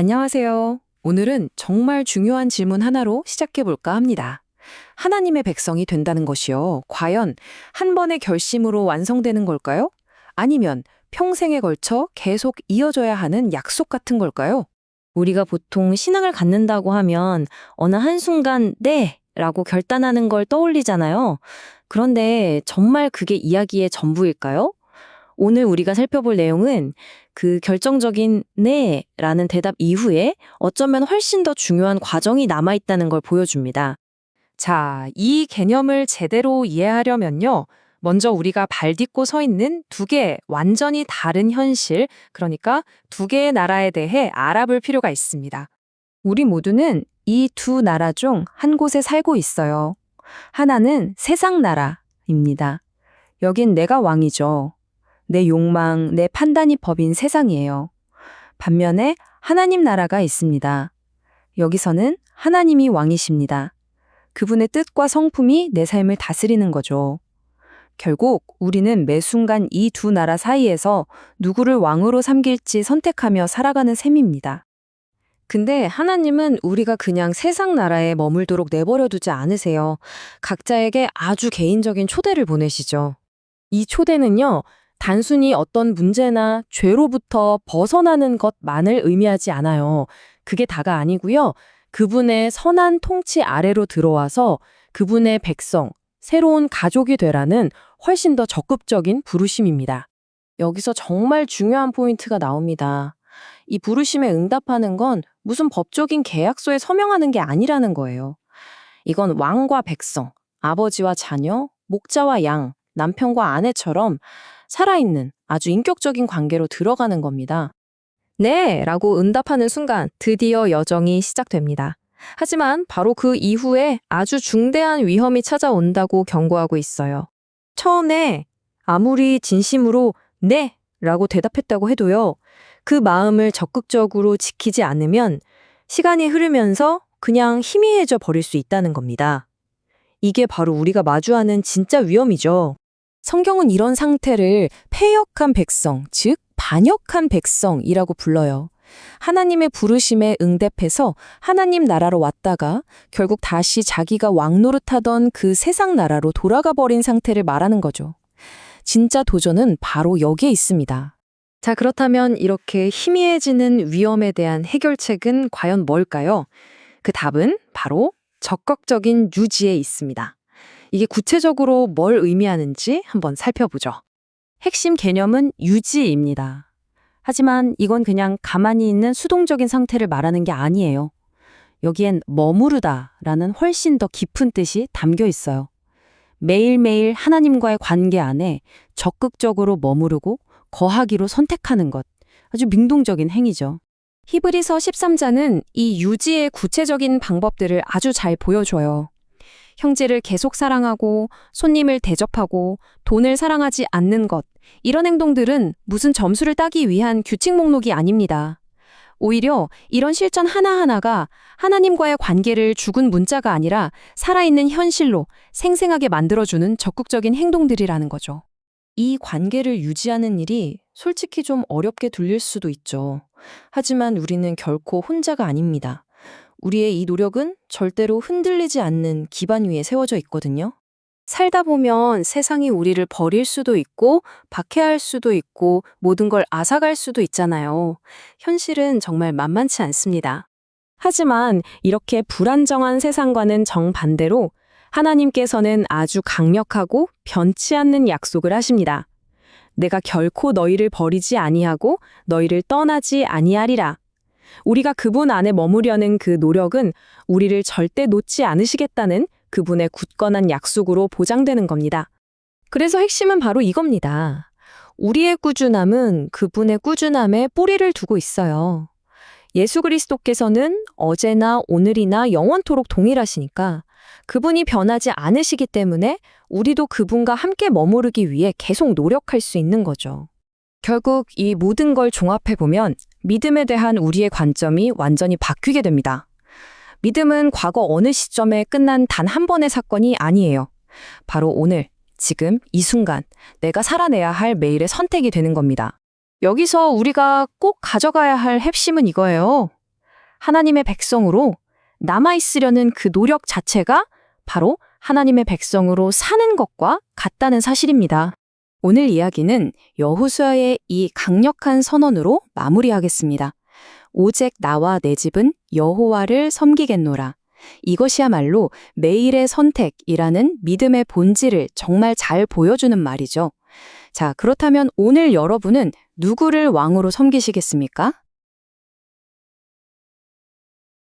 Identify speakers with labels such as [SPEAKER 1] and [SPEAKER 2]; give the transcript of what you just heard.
[SPEAKER 1] 안녕하세요. 오늘은 정말 중요한 질문 하나로 시작해 볼까 합니다. 하나님의 백성이 된다는 것이요. 과연 한 번의 결심으로 완성되는 걸까요? 아니면 평생에 걸쳐 계속 이어져야 하는 약속 같은 걸까요?
[SPEAKER 2] 우리가 보통 신앙을 갖는다고 하면 어느 한순간 네! 라고 결단하는 걸 떠올리잖아요. 그런데 정말 그게 이야기의 전부일까요? 오늘 우리가 살펴볼 내용은 그 결정적인 네! 라는 대답 이후에 어쩌면 훨씬 더 중요한 과정이 남아있다는 걸 보여줍니다.
[SPEAKER 1] 자, 이 개념을 제대로 이해하려면요. 먼저 우리가 발 딛고 서 있는 두 개의 완전히 다른 현실, 그러니까 두 개의 나라에 대해 알아볼 필요가 있습니다. 우리 모두는 이 두 나라 중 한 곳에 살고 있어요. 하나는 세상 나라입니다. 여긴 내가 왕이죠. 내 욕망, 내 판단이 법인 세상이에요. 반면에 하나님 나라가 있습니다. 여기서는 하나님이 왕이십니다. 그분의 뜻과 성품이 내 삶을 다스리는 거죠. 결국 우리는 매 순간 이 두 나라 사이에서 누구를 왕으로 삼길지 선택하며 살아가는 셈입니다. 근데 하나님은 우리가 그냥 세상 나라에 머물도록 내버려 두지 않으세요. 각자에게 아주 개인적인 초대를 보내시죠. 이 초대는요, 단순히 어떤 문제나 죄로부터 벗어나는 것만을 의미하지 않아요. 그게 다가 아니고요. 그분의 선한 통치 아래로 들어와서 그분의 백성, 새로운 가족이 되라는 훨씬 더 적극적인 부르심입니다. 여기서 정말 중요한 포인트가 나옵니다. 이 부르심에 응답하는 건 무슨 법적인 계약서에 서명하는 게 아니라는 거예요. 이건 왕과 백성, 아버지와 자녀, 목자와 양, 남편과 아내처럼 살아있는 아주 인격적인 관계로 들어가는 겁니다. 네! 라고 응답하는 순간 드디어 여정이 시작됩니다. 하지만 바로 그 이후에 아주 중대한 위험이 찾아온다고 경고하고 있어요. 처음에 아무리 진심으로 네! 라고 대답했다고 해도요. 그 마음을 적극적으로 지키지 않으면 시간이 흐르면서 그냥 희미해져 버릴 수 있다는 겁니다. 이게 바로 우리가 마주하는 진짜 위험이죠. 성경은 이런 상태를 패역한 백성, 즉 반역한 백성이라고 불러요. 하나님의 부르심에 응답해서 하나님 나라로 왔다가 결국 다시 자기가 왕 노릇하던 그 세상 나라로 돌아가 버린 상태를 말하는 거죠. 진짜 도전은 바로 여기에 있습니다. 자, 그렇다면 이렇게 희미해지는 위험에 대한 해결책은 과연 뭘까요? 그 답은 바로 적극적인 유지에 있습니다. 이게 구체적으로 뭘 의미하는지 한번 살펴보죠. 핵심 개념은 유지입니다. 하지만 이건 그냥 가만히 있는 수동적인 상태를 말하는 게 아니에요. 여기엔 머무르다라는 훨씬 더 깊은 뜻이 담겨 있어요. 매일매일 하나님과의 관계 안에 적극적으로 머무르고 거하기로 선택하는 것. 아주 능동적인 행위죠. 히브리서 13장은 이 유지의 구체적인 방법들을 아주 잘 보여줘요. 형제를 계속 사랑하고 손님을 대접하고 돈을 사랑하지 않는 것. 이런 행동들은 무슨 점수를 따기 위한 규칙 목록이 아닙니다. 오히려 이런 실천 하나하나가 하나님과의 관계를 죽은 문자가 아니라 살아있는 현실로 생생하게 만들어주는 적극적인 행동들이라는 거죠. 이 관계를 유지하는 일이 솔직히 좀 어렵게 들릴 수도 있죠. 하지만 우리는 결코 혼자가 아닙니다. 우리의 이 노력은 절대로 흔들리지 않는 기반 위에 세워져 있거든요. 살다 보면 세상이 우리를 버릴 수도 있고 박해할 수도 있고 모든 걸 앗아갈 수도 있잖아요. 현실은 정말 만만치 않습니다. 하지만 이렇게 불안정한 세상과는 정반대로 하나님께서는 아주 강력하고 변치 않는 약속을 하십니다. 내가 결코 너희를 버리지 아니하고 너희를 떠나지 아니하리라. 우리가 그분 안에 머무려는 그 노력은 우리를 절대 놓지 않으시겠다는 그분의 굳건한 약속으로 보장되는 겁니다. 그래서 핵심은 바로 이겁니다. 우리의 꾸준함은 그분의 꾸준함에 뿌리를 두고 있어요. 예수 그리스도께서는 어제나 오늘이나 영원토록 동일하시니까 그분이 변하지 않으시기 때문에 우리도 그분과 함께 머무르기 위해 계속 노력할 수 있는 거죠. 결국 이 모든 걸 종합해보면 믿음에 대한 우리의 관점이 완전히 바뀌게 됩니다. 믿음은 과거 어느 시점에 끝난 단 한 번의 사건이 아니에요. 바로 오늘, 지금, 이 순간 내가 살아내야 할 매일의 선택이 되는 겁니다. 여기서 우리가 꼭 가져가야 할 핵심은 이거예요. 하나님의 백성으로 남아있으려는 그 노력 자체가 바로 하나님의 백성으로 사는 것과 같다는 사실입니다. 오늘 이야기는 여호수아의 이 강력한 선언으로 마무리하겠습니다. 오직 나와 내 집은 여호와를 섬기겠노라. 이것이야말로 매일의 선택이라는 믿음의 본질을 정말 잘 보여주는 말이죠. 자, 그렇다면 오늘 여러분은 누구를 왕으로 섬기시겠습니까?